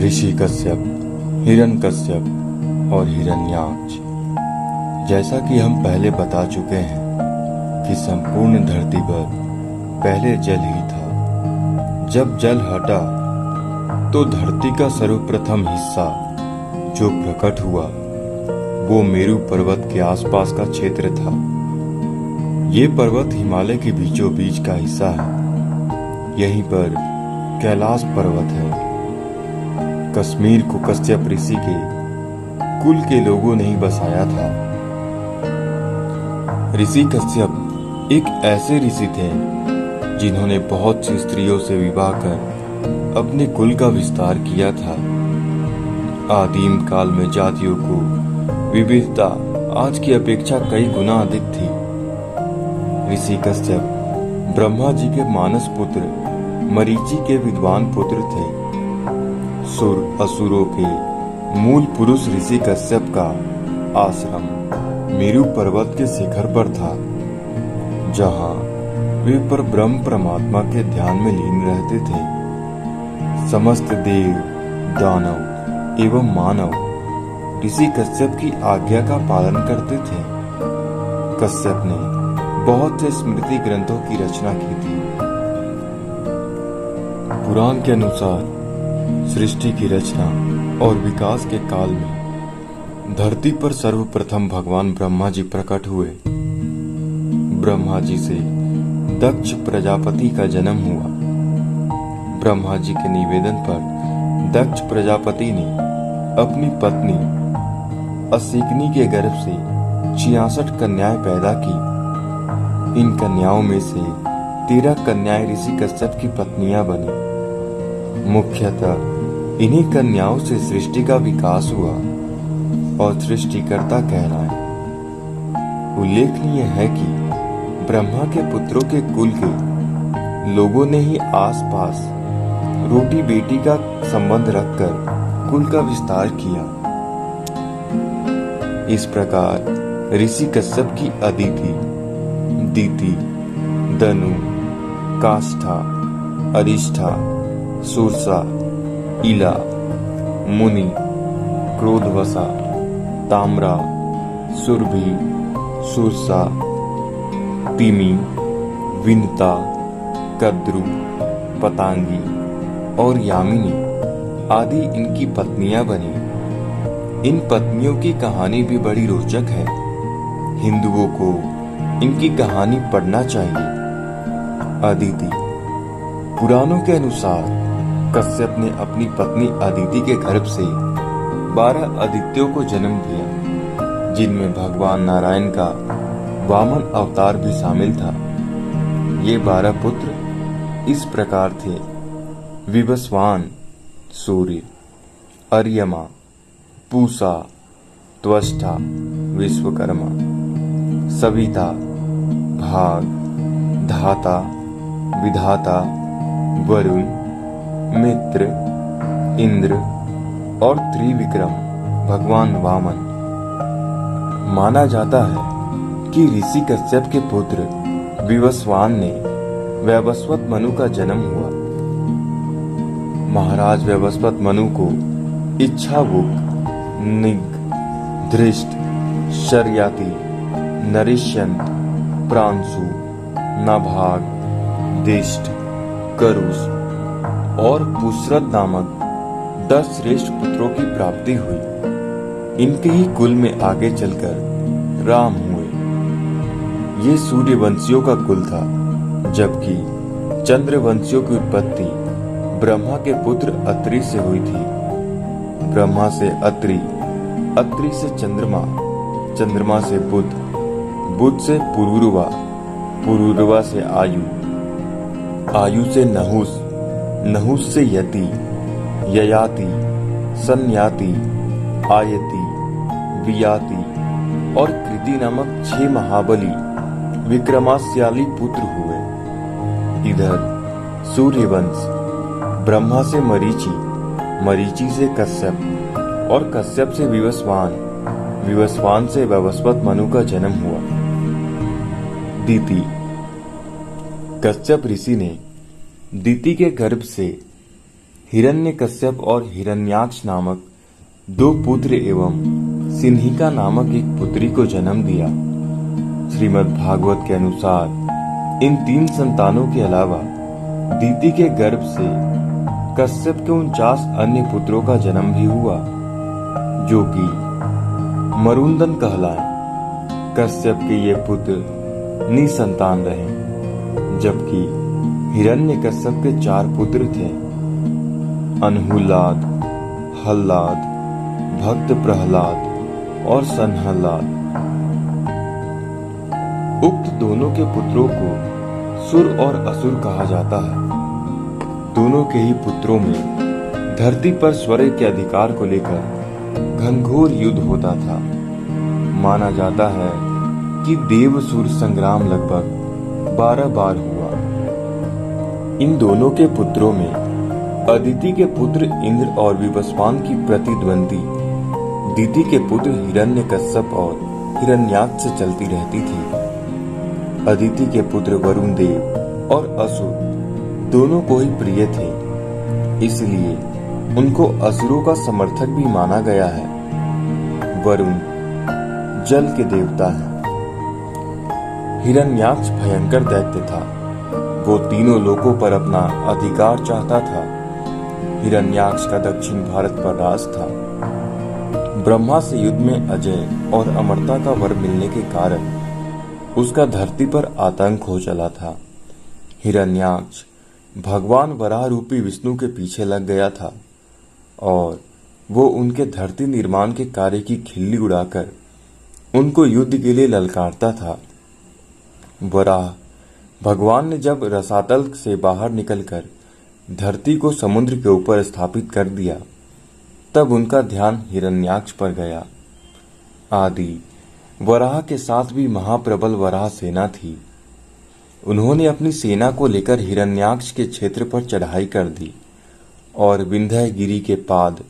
ऋषि कश्यप, हिरण्यकश्यप और हिरण्याक्ष। जैसा कि हम पहले बता चुके हैं कि संपूर्ण धरती पर पहले जल ही था। जब जल हटा तो धरती का सर्वप्रथम हिस्सा जो प्रकट हुआ वो मेरु पर्वत के आसपास का क्षेत्र था। ये पर्वत हिमालय के बीचों बीच का हिस्सा है। यहीं पर कैलाश पर्वत है। कश्मीर को कश्यप ऋषि के कुल के लोगों ने ही बसाया था। ऋषि कश्यप एक ऐसे ऋषि थे जिन्होंने बहुत सी स्त्रियों से विवाह कर अपने कुल का विस्तार किया था। आदिम काल में जातियों को विविधता आज की अपेक्षा कई गुना अधिक थी। ऋषि कश्यप ब्रह्मा जी के मानस पुत्र मरीचि के विद्वान पुत्र थे। सुर असुरों के मूल पुरुष ऋषि कश्यप का आश्रम मेरु पर्वत के शिखर पर था, जहां वे पर ब्रह्म परमात्मा के ध्यान में लीन रहते थे। समस्त देव, दानव एवं मानव ऋषि कश्यप की आज्ञा का पालन करते थे। कश्यप ने बहुत से स्मृति ग्रंथों की रचना की थी। पुराण के अनुसार सृष्टि की रचना और विकास के काल में धरती पर सर्वप्रथम भगवान ब्रह्मा जी प्रकट हुए। ब्रह्मा जी से दक्ष प्रजापति का जन्म हुआ। ब्रह्मा जी के निवेदन पर दक्ष प्रजापति ने अपनी पत्नी असिकनी के गर्भ से 66 कन्याएं पैदा की। इन कन्याओं में से 13 कन्याएं ऋषि कश्यप की पत्नियां बनी। मुख्यतः इन्हीं कन्याओं से सृष्टि का विकास हुआ और सृष्टिकर्ता कहलाए। उल्लेखनीय है कि ब्रह्मा के पुत्रों के कुल के लोगों ने ही आसपास रोटी बेटी का संबंध रखकर कुल का विस्तार किया। इस प्रकार ऋषि कश्यप की अदिति, दीति, दनु, काष्ठा, अरिष्ठा, सुरसा, इला, मुनि, क्रोधवसा, ताम्रा, सुरभि, सुरसा, तिमी, विनता, कद्रु, पतांगी और यामिनी आदि इनकी पत्नियां बनी। इन पत्नियों की कहानी भी बड़ी रोचक है। हिंदुओं को इनकी कहानी पढ़ना चाहिए। अदिति। पुराणों के अनुसार कश्यप ने अपनी पत्नी अदिति के गर्भ से 12 आदित्यों को जन्म दिया, जिनमें भगवान नारायण का वामन अवतार भी शामिल था। ये 12 पुत्र इस प्रकार थे: विवस्वान सूर्य, अर्यमा, पूषा, त्वष्टा विश्वकर्मा, सविता, भाग, धाता, विधाता, वरुण, मित्र, इंद्र और त्रिविक्रम भगवान वामन। माना जाता है कि ऋषि कश्यप के पुत्र विवस्वान ने वैवस्वत मनु का जन्म हुआ। महाराज वैवस्वत मनु को इच्छावुक, निग, धृष्ट, शर्याति, नरिष्यंत, प्रांशु, नाभाग, दिष्ट, करुष और पुष्रत नामक 10 श्रेष्ठ पुत्रों की प्राप्ति हुई। इनके ही कुल में आगे चलकर राम हुए। ये सूर्यवंशियों का कुल था, जबकि चंद्रवंशियों की उत्पत्ति ब्रह्मा के पुत्र अत्रि से हुई थी। ब्रह्मा से अत्रि, अत्रि से चंद्रमा, चंद्रमा से बुध, बुध से पुरूरवा, पुरूरवा से आयु, आयु से नहुस, नहुस से यति, ययाति, संयाति, आयति, वियाति और कृति नामक 6 महाबली विक्रमास्याली पुत्र हुए। इधर सूर्यवंश ब्रह्मा से मरीचि, मरीचि से कश्यप और कश्यप से विवस्वान, विवस्वान से वैवस्वत मनु का जन्म हुआ। दीति। कश्यप ऋषि ने दीति के गर्भ से हिरण्यकश्यप और हिरण्याक्ष नामक दो पुत्र एवं सिन्हिका नामक एक पुत्री को जन्म दिया। श्रीमद् भागवत के अनुसार इन 3 संतानों के अलावा दीति के गर्भ से कश्यप के 49 अन्य पुत्रों का जन्म भी हुआ, जो कि मरुंदन कहलाए। कश्यप के ये पुत्र निसंतान रहे, जबकि हिरण्यकश्यप के 4 पुत्र थे, अनहुलाद, हल्लाद, भक्त प्रहलाद और सनहलाद। उक्त दोनों के पुत्रों को सुर और असुर कहा जाता है। दोनों के ही पुत्रों में धरती पर स्वर्ग के अधिकार को लेकर घनघोर युद्ध होता था। माना जाता है कि देव-सुर संग्राम लगभग 12 बार हुआ। इन दोनों के पुत्रों में अदिति के पुत्र इंद्र और विवस्वान की प्रतिद्वंदी दीति के पुत्र हिरण्यकश्यप और हिरण्याक्ष से चलती रहती थी। अदिति के पुत्र वरुण देव और असुर दोनों को ही प्रिय थे, इसलिए उनको असुरों का समर्थक भी माना गया है। वरुण जल के देवता हैं। हिरण्याक्ष भयंकर दैत्य था। वो तीनों लोकों पर अपना अधिकार चाहता था। हिरण्याक्ष का दक्षिण भारत पर राज था। ब्रह्मा से युद्ध में अजय और अमरता का वर मिलने के कारण उसका धरती पर आतंक हो चला था। हिरण्याक्ष भगवान वराह रूपी विष्णु के पीछे लग गया था और वो उनके धरती निर्माण के कार्य की खिल्ली उड़ाकर उनको युद्ध के लिए ललकारता था। वराह भगवान ने जब रसातल से बाहर निकलकर धरती को समुद्र के ऊपर स्थापित कर दिया, तब उनका ध्यान हिरण्याक्ष पर गया। आदि वराह के साथ भी महाप्रबल वराह सेना थी। उन्होंने अपनी सेना को लेकर हिरण्याक्ष के क्षेत्र पर चढ़ाई कर दी और विंध्यगिरि के पाद